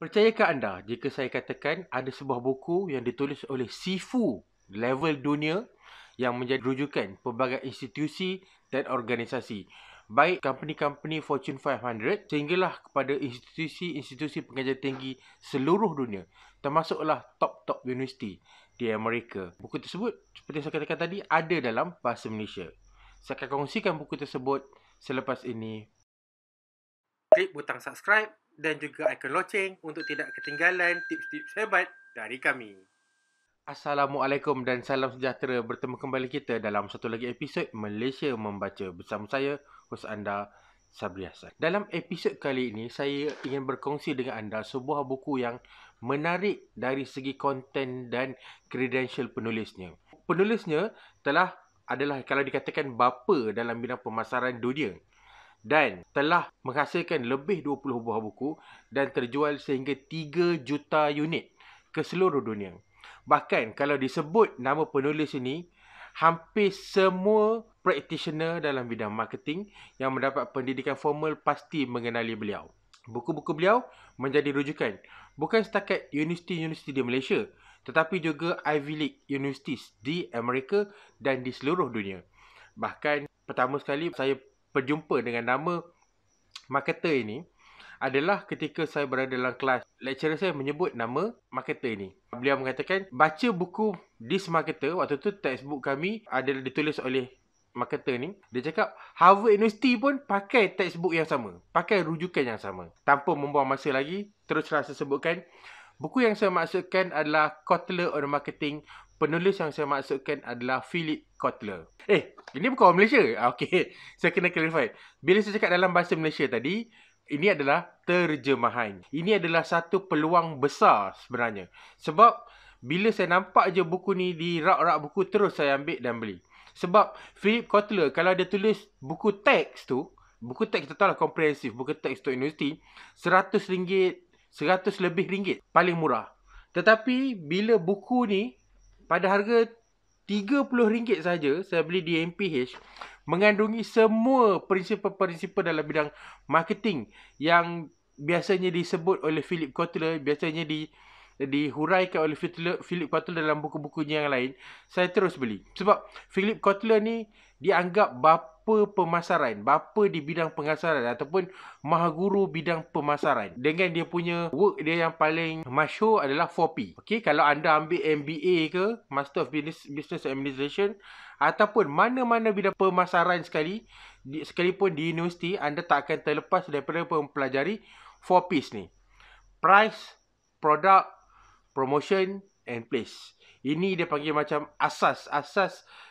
Percayakah anda jika saya katakan ada sebuah buku yang ditulis oleh Sifu level dunia yang menjadi rujukan pelbagai institusi dan organisasi, baik company-company Fortune 500 sehinggalah kepada institusi-institusi pengajian tinggi seluruh dunia, termasuklah top-top universiti di Amerika. Buku tersebut, seperti saya katakan tadi, ada dalam bahasa Malaysia. Saya akan kongsikan buku tersebut selepas ini. Klik butang subscribe dan juga ikon loceng untuk tidak ketinggalan tips-tips hebat dari kami. Assalamualaikum dan salam sejahtera. Bertemu kembali kita dalam satu lagi episod Malaysia Membaca bersama saya, hos anda, Sabri Hassan. Dalam episod kali ini, saya ingin berkongsi dengan anda sebuah buku yang menarik dari segi konten dan credential penulisnya. Penulisnya adalah kalau dikatakan bapa dalam bidang pemasaran dunia, dan telah menghasilkan lebih 20 buah buku dan terjual sehingga 3 juta unit ke seluruh dunia. Bahkan kalau disebut nama penulis ini, hampir semua practitioner dalam bidang marketing yang mendapat pendidikan formal pasti mengenali beliau. Buku-buku beliau menjadi rujukan bukan setakat universiti-universiti di Malaysia, tetapi juga Ivy League universities di Amerika dan di seluruh dunia. Bahkan pertama sekali saya berjumpa dengan nama marketer ini adalah ketika saya berada dalam kelas. Lecturer saya menyebut nama marketer ini. Beliau mengatakan, baca buku This Marketer, waktu tu textbook kami adalah ditulis oleh marketer ni. Dia cakap, Harvard University pun pakai textbook yang sama, pakai rujukan yang sama. Tanpa membuang masa lagi, teruslah saya sebutkan. Buku yang saya maksudkan adalah Kotler on Marketing. Penulis yang saya maksudkan adalah Philip Kotler. Ini bukan orang Malaysia. Okey, saya kena clarify. Bila saya cakap dalam bahasa Malaysia tadi, ini adalah terjemahan. Ini adalah satu peluang besar sebenarnya. Sebab bila saya nampak je buku ni di rak-rak buku, terus saya ambil dan beli. Sebab Philip Kotler, kalau dia tulis buku teks tu, buku teks kita tahu lah komprehensif, buku teks untuk universiti, RM100, 100 lebih ringgit, paling murah. Tetapi bila buku ni pada harga RM30 saja, saya beli di MPH, mengandungi semua prinsipal-prinsipal dalam bidang marketing yang biasanya disebut oleh Philip Kotler, biasanya dihuraikan oleh Philip Kotler dalam buku-bukunya yang lain. Saya terus beli. Sebab Philip Kotler ni dianggap bapa pemasaran, bapa di bidang pemasaran ataupun mahaguru bidang pemasaran. Dengan dia punya work dia yang paling masyhur adalah 4P. Okey, kalau anda ambil MBA ke, Master of Business Administration, ataupun mana-mana bidang pemasaran sekalipun di universiti, anda tak akan terlepas daripada mempelajari 4Ps ni. Price, Product, Promotion and Place. Ini dia panggil macam asas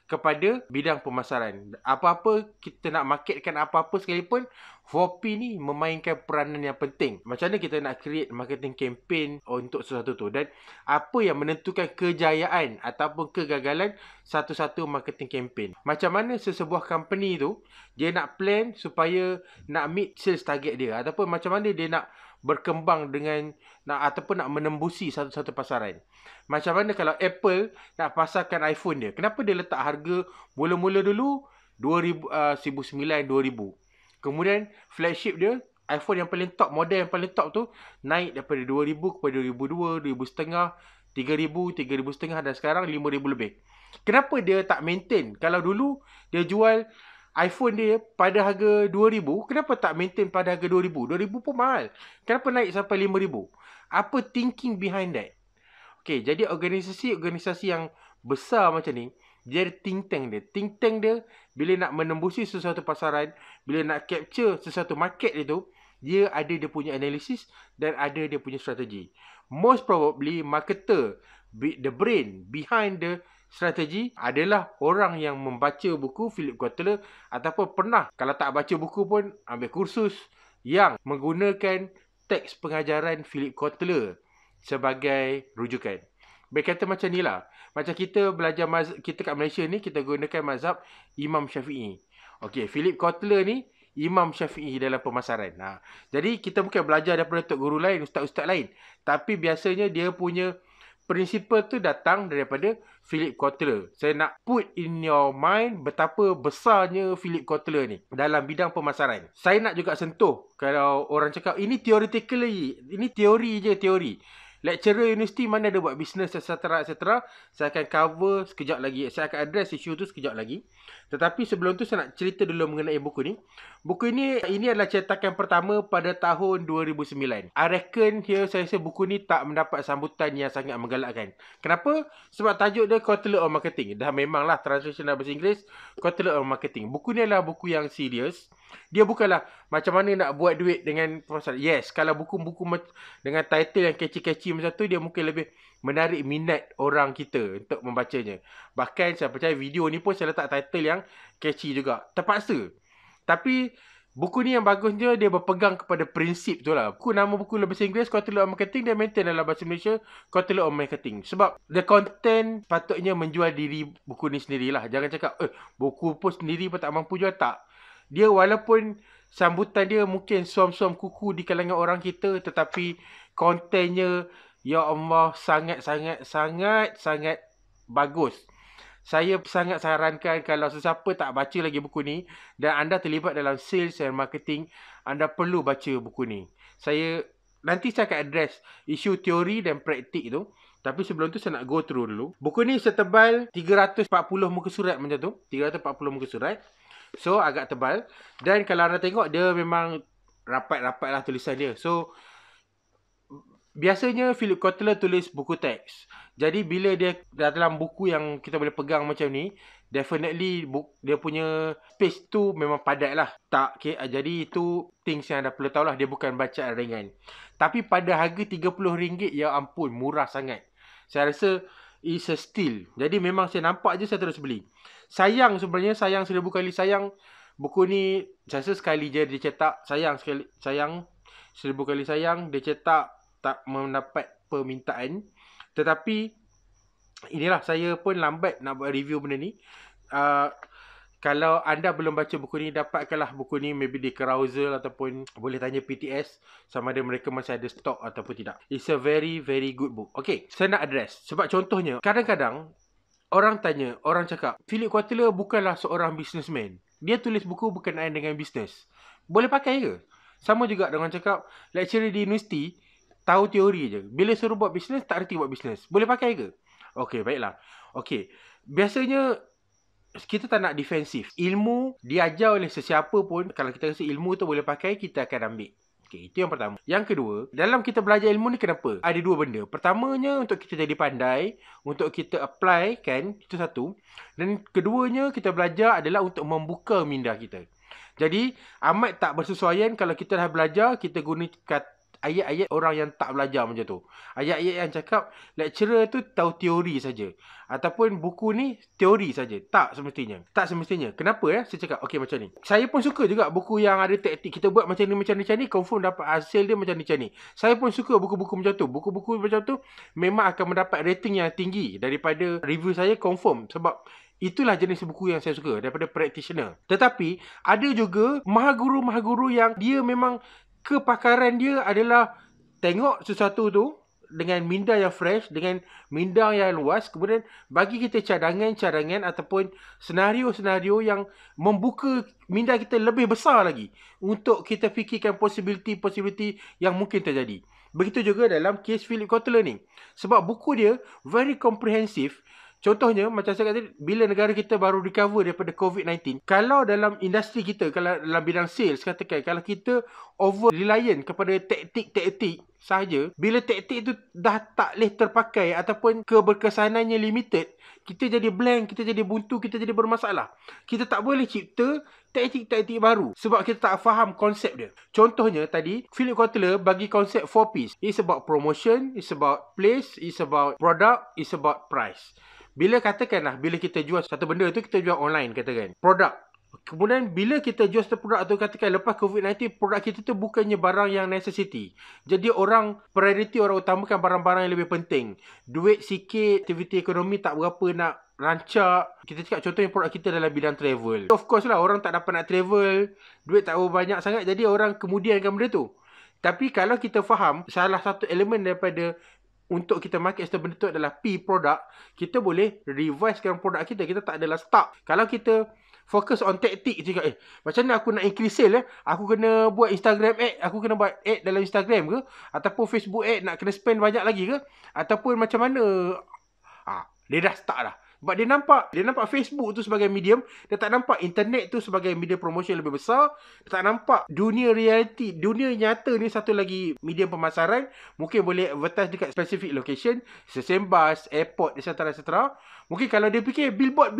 kepada bidang pemasaran. Apa-apa kita nak marketkan apa-apa sekalipun, 4P ni memainkan peranan yang penting. Macam mana kita nak create marketing campaign untuk sesuatu tu, dan apa yang menentukan kejayaan ataupun kegagalan satu-satu marketing campaign. Macam mana sesebuah company tu dia nak plan supaya nak meet sales target dia, ataupun macam mana dia nak berkembang ataupun nak menembusi satu-satu pasaran. Macam mana kalau Apple nak pasarkan iPhone dia, kenapa dia letak harga mula-mula dulu 1900, 2000. Kemudian flagship dia, iPhone yang paling top, model yang paling top tu naik daripada 2000 kepada 2002, 2500, 3000, 3500 dan sekarang 5000 lebih. Kenapa dia tak maintain? Kalau dulu dia jual iPhone dia pada harga 2000, kenapa tak maintain pada harga 2000? 2000 pun mahal. Kenapa naik sampai 5000? Apa thinking behind that? Okey, jadi organisasi yang besar macam ni, dia ada think tank dia. Think tank dia, bila nak menembusi sesuatu pasaran, bila nak capture sesuatu market itu, dia ada dia punya analisis dan ada dia punya strategi. Most probably, marketer, the brain behind the strategi adalah orang yang membaca buku Philip Kotler, ataupun pernah, kalau tak baca buku pun, ambil kursus yang menggunakan teks pengajaran Philip Kotler sebagai rujukan. Berkata macam ni lah. Macam kita belajar kita kat Malaysia ni, kita gunakan mazhab Imam Syafi'i. Okey, Philip Kotler ni Imam Syafi'i dalam pemasaran. Jadi kita bukan belajar daripada tok guru lain, ustaz-ustaz lain. Tapi biasanya dia punya Principle tu datang daripada Philip Kotler. Saya nak put in your mind betapa besarnya Philip Kotler ni dalam bidang pemasaran. Saya nak juga sentuh, kalau orang cakap ini theoretically, ini teori je, teori. Lecturer universiti mana ada buat bisnes, etc. Saya akan cover sekejap lagi. Saya akan address isu tu sekejap lagi. Tetapi sebelum tu saya nak cerita dulu mengenai buku ni. Buku ini adalah cetakan pertama pada tahun 2009. I reckon here saya rasa buku ni tak mendapat sambutan yang sangat menggalakkan. Kenapa? Sebab tajuk dia Kotler on Marketing. Dah memanglah translation dalam bahasa Inggeris, Kotler on Marketing. Buku ni adalah buku yang serius. Dia bukanlah macam mana nak buat duit dengan pasal. Yes, kalau buku-buku dengan title yang catchy-catchy macam tu, dia mungkin lebih menarik minat orang kita untuk membacanya. Bahkan saya percaya video ni pun saya letak title yang catchy juga. Terpaksa. Tapi buku ni yang bagusnya dia berpegang kepada prinsip tu lah. Nama buku dalam bahasa Inggeris Kotler on Marketing, dia maintain dalam bahasa Malaysia Kotler on Marketing. Sebab the content patutnya menjual diri buku ni sendirilah. Jangan cakap buku pun sendiri pun tak mampu jual. Tak. Dia walaupun sambutan dia mungkin suam-suam kuku di kalangan orang kita, tetapi kontennya, ya Allah, sangat bagus. Saya sangat sarankan kalau sesiapa tak baca lagi buku ni dan anda terlibat dalam sales and marketing, anda perlu baca buku ni. Nanti saya akan address isu teori dan praktik tu. Tapi sebelum tu saya nak go through dulu. Buku ni setebal 340 muka surat macam tu. 340 muka surat. So agak tebal. Dan kalau anda tengok, dia memang rapat-rapat lah tulisan dia. So biasanya Philip Kotler tulis buku teks. Jadi bila dia dalam buku yang kita boleh pegang macam ni, definitely dia punya space tu memang padat lah. Jadi itu things yang anda perlu tahu lah. Dia bukan bacaan ringan. Tapi pada harga RM30, ya ampun, murah sangat. Saya rasa it's a steal. Jadi memang saya nampak je saya terus beli. Sayang 1000 kali sayang. Buku ni saya rasa sekali je dia cetak. Sayang 1000 kali sayang dia cetak, tak mendapat permintaan. Tetapi inilah, saya pun lambat nak buat review benda ni. Kalau anda belum baca buku ni, dapatkanlah buku ni maybe di Carousel ataupun boleh tanya PTS sama ada mereka masih ada stok ataupun tidak. It's a very good book. Okay, saya nak address. Sebab contohnya, kadang-kadang orang cakap, Philip Kotler bukanlah seorang businessman. Dia tulis buku berkenaan dengan bisnes. Boleh pakai ke? Sama juga dengan cakap, lecturer di universiti tahu teori je. Bila suruh buat bisnes, tak reti buat bisnes. Boleh pakai ke? Okey, baiklah. Okey, biasanya kita tak nak defensif. Ilmu diajar oleh sesiapa pun, kalau kita rasa ilmu tu boleh pakai, kita akan ambil. Okey, itu yang pertama. Yang kedua, dalam kita belajar ilmu ni kenapa? Ada dua benda. Pertamanya, untuk kita jadi pandai, untuk kita apply kan, itu satu. Dan keduanya, kita belajar adalah untuk membuka minda kita. Jadi, amat tak bersesuaian kalau kita dah belajar, kita guna ayat-ayat orang yang tak belajar macam tu. Ayat-ayat yang cakap lecturer tu tahu teori saja, ataupun buku ni teori saja. Tak semestinya. Kenapa saya cakap okey macam ni? Saya pun suka juga buku yang ada taktik. Kita buat macam ni, confirm dapat hasil dia macam ni. Saya pun suka buku-buku macam tu. Buku-buku macam tu memang akan mendapat rating yang tinggi daripada review saya, confirm. Sebab itulah jenis buku yang saya suka daripada practitioner. Tetapi ada juga mahaguru-mahaguru yang dia memang kepakaran dia adalah tengok sesuatu tu dengan minda yang fresh, dengan minda yang luas, kemudian bagi kita cadangan-cadangan ataupun senario-senario yang membuka minda kita lebih besar lagi untuk kita fikirkan possibility yang mungkin terjadi. Begitu juga dalam kes Philip Kotler ni. Sebab buku dia very comprehensive. Contohnya, macam saya kata, bila negara kita baru recover daripada COVID-19, kalau dalam industri kita, kalau dalam bidang sales, katakan, kalau kita over reliant kepada taktik sahaja, bila taktik tu dah tak boleh terpakai ataupun keberkesanannya limited, kita jadi blank, kita jadi buntu, kita jadi bermasalah. Kita tak boleh cipta taktik-taktik baru sebab kita tak faham konsep dia. Contohnya tadi, Philip Kotler bagi konsep 4Ps. It's about promotion, it's about place, it's about product, it's about price. Bila katakanlah, bila kita jual satu benda tu, kita jual online, katakan produk. Kemudian bila kita jual satu produk tu, katakan lepas COVID-19, produk kita tu bukannya barang yang necessity. Jadi priority orang utamakan barang-barang yang lebih penting. Duit sikit, aktiviti ekonomi tak berapa nak rancak. Kita cakap contohnya produk kita dalam bidang travel. Of course lah, orang tak dapat nak travel, duit tak berapa banyak sangat, jadi orang kemudiankan benda tu. Tapi kalau kita faham, salah satu elemen daripada untuk kita market satu benda tu adalah P produk, kita boleh revisekan produk kita. Kita tak adalah stuck. Kalau kita fokus on taktik je, macam mana aku nak increase sale, aku kena buat Instagram ad, aku kena buat ad dalam Instagram ke, ataupun Facebook ad, nak kena spend banyak lagi ke, ataupun macam mana, dia dah stuck dah. Sebab dia nampak Facebook tu sebagai medium, dia tak nampak internet tu sebagai media promotion lebih besar, dia tak nampak dunia reality, dunia nyata ni satu lagi medium pemasaran, mungkin boleh advertise dekat specific location, stesen bas, airport, etc. Mungkin kalau dia fikir billboard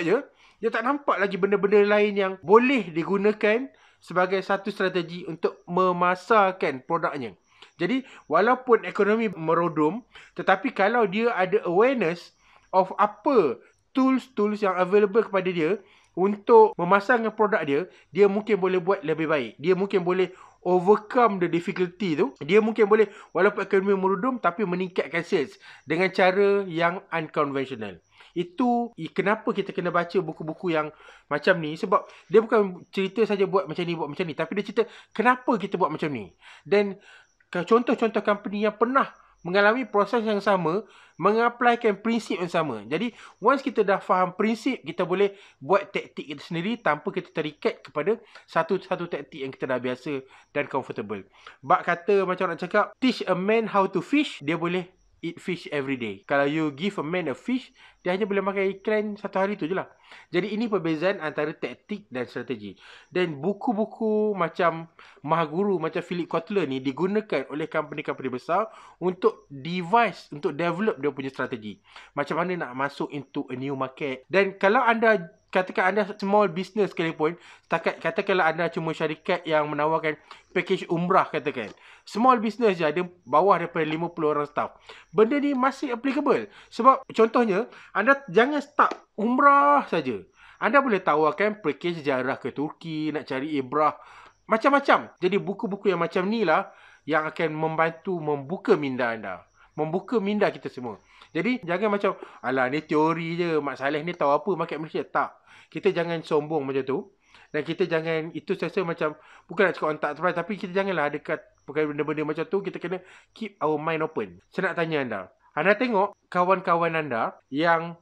je, dia tak nampak lagi benda-benda lain yang boleh digunakan sebagai satu strategi untuk memasarkan produknya. Jadi, walaupun ekonomi merodom, tetapi kalau dia ada awareness of apa tools yang available kepada dia untuk memasarkan produk dia, dia mungkin boleh buat lebih baik. Dia mungkin boleh overcome the difficulty tu. Dia mungkin boleh, walaupun ekonomi merodom, tapi meningkatkan sales dengan cara yang unconventional. Itu kenapa kita kena baca buku-buku yang macam ni. Sebab dia bukan cerita saja buat macam ni, tapi dia cerita kenapa kita buat macam ni. Dan contoh-contoh company yang pernah mengalami proses yang sama, mengaplikan prinsip yang sama. Jadi, once kita dah faham prinsip, kita boleh buat taktik kita sendiri tanpa kita terikat kepada satu-satu taktik yang kita dah biasa dan comfortable. Bak kata macam nak cakap, teach a man how to fish, dia boleh eat fish every day. Kalau you give a man a fish, dia hanya boleh makan ikan satu hari tu je lah. Jadi ini perbezaan antara taktik dan strategi. Dan buku-buku macam Mahaguru, macam Philip Kotler ni digunakan oleh company-company besar untuk devise, untuk develop dia punya strategi. Macam mana nak masuk into a new market. Dan kalau anda, katakan anda small business sekalipun, katakanlah anda cuma syarikat yang menawarkan package umrah, katakan. Small business je, ada bawah daripada 50 orang staff. Benda ni masih applicable. Sebab contohnya, anda jangan start umrah saja. Anda boleh tawarkan package ziarah ke Turki, nak cari ibrah, macam-macam. Jadi buku-buku yang macam ni lah yang akan membantu membuka minda anda. Membuka minda kita semua. Jadi jangan macam, alah ni teori je, Mak Saleh ni tahu apa market Malaysia. Tak. Kita jangan sombong macam tu. Dan kita jangan, itu saya rasa macam, bukan nak cakap orang tak surprise, tapi kita janganlah dekat benda-benda macam tu. Kita kena keep our mind open. Saya nak tanya anda, anda tengok kawan-kawan anda yang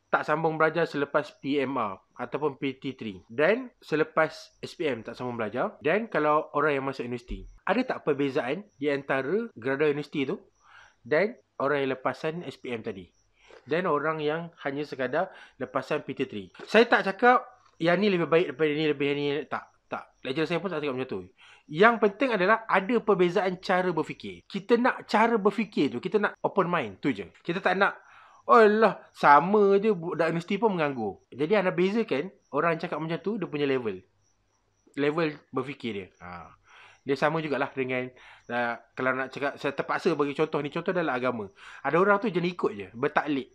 tak sambung belajar selepas PMR ataupun PT3, dan selepas SPM tak sambung belajar, dan kalau orang yang masuk universiti, ada tak perbezaan di antara graduate universiti tu dan orang yang lepasan SPM tadi, dan orang yang hanya sekadar lepasan PT3? Saya tak cakap yang ni lebih baik daripada ni, lebih ni. Tak. Lecturer saya pun tak cakap macam tu. Yang penting adalah ada perbezaan cara berfikir. Kita nak cara berfikir tu, kita nak open mind tu je. Kita tak nak, oh lah, sama je budak universiti pun menganggur. Jadi anda bezakan orang cakap macam tu, dia punya level berfikir dia. Dia sama jugalah dengan, kalau nak cakap, saya terpaksa bagi contoh ni, contoh dalam agama. Ada orang tu jenis ikut je, bertaklid.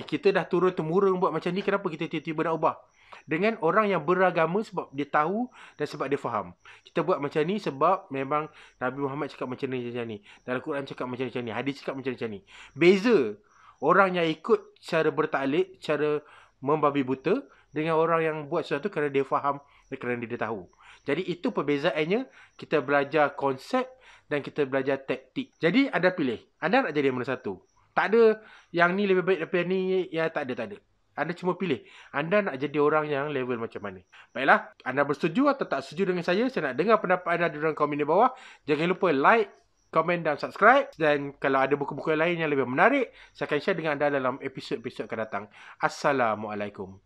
Kita dah turun-temurun buat macam ni, kenapa kita tiba-tiba nak ubah? Dengan orang yang beragama, sebab dia tahu dan sebab dia faham. Kita buat macam ni sebab memang Nabi Muhammad cakap macam ni. Dalam Quran cakap macam ni. Hadis cakap macam ni. Beza orang yang ikut cara bertaklid, cara membabi buta, dengan orang yang buat sesuatu kerana dia faham dan kerana dia tahu. Jadi itu perbezaannya. Kita belajar konsep dan kita belajar taktik. Jadi anda pilih, anda nak jadi mana satu. Tak ada yang ni lebih baik daripada ni, ya tak ada. Anda cuma pilih, anda nak jadi orang yang level macam mana. Baiklah, anda bersetuju atau tak setuju dengan saya nak dengar pendapat anda di dalam komen di bawah. Jangan lupa like, komen dan subscribe. Dan kalau ada buku-buku lain yang lebih menarik, saya akan share dengan anda dalam episod-episod akan datang. Assalamualaikum.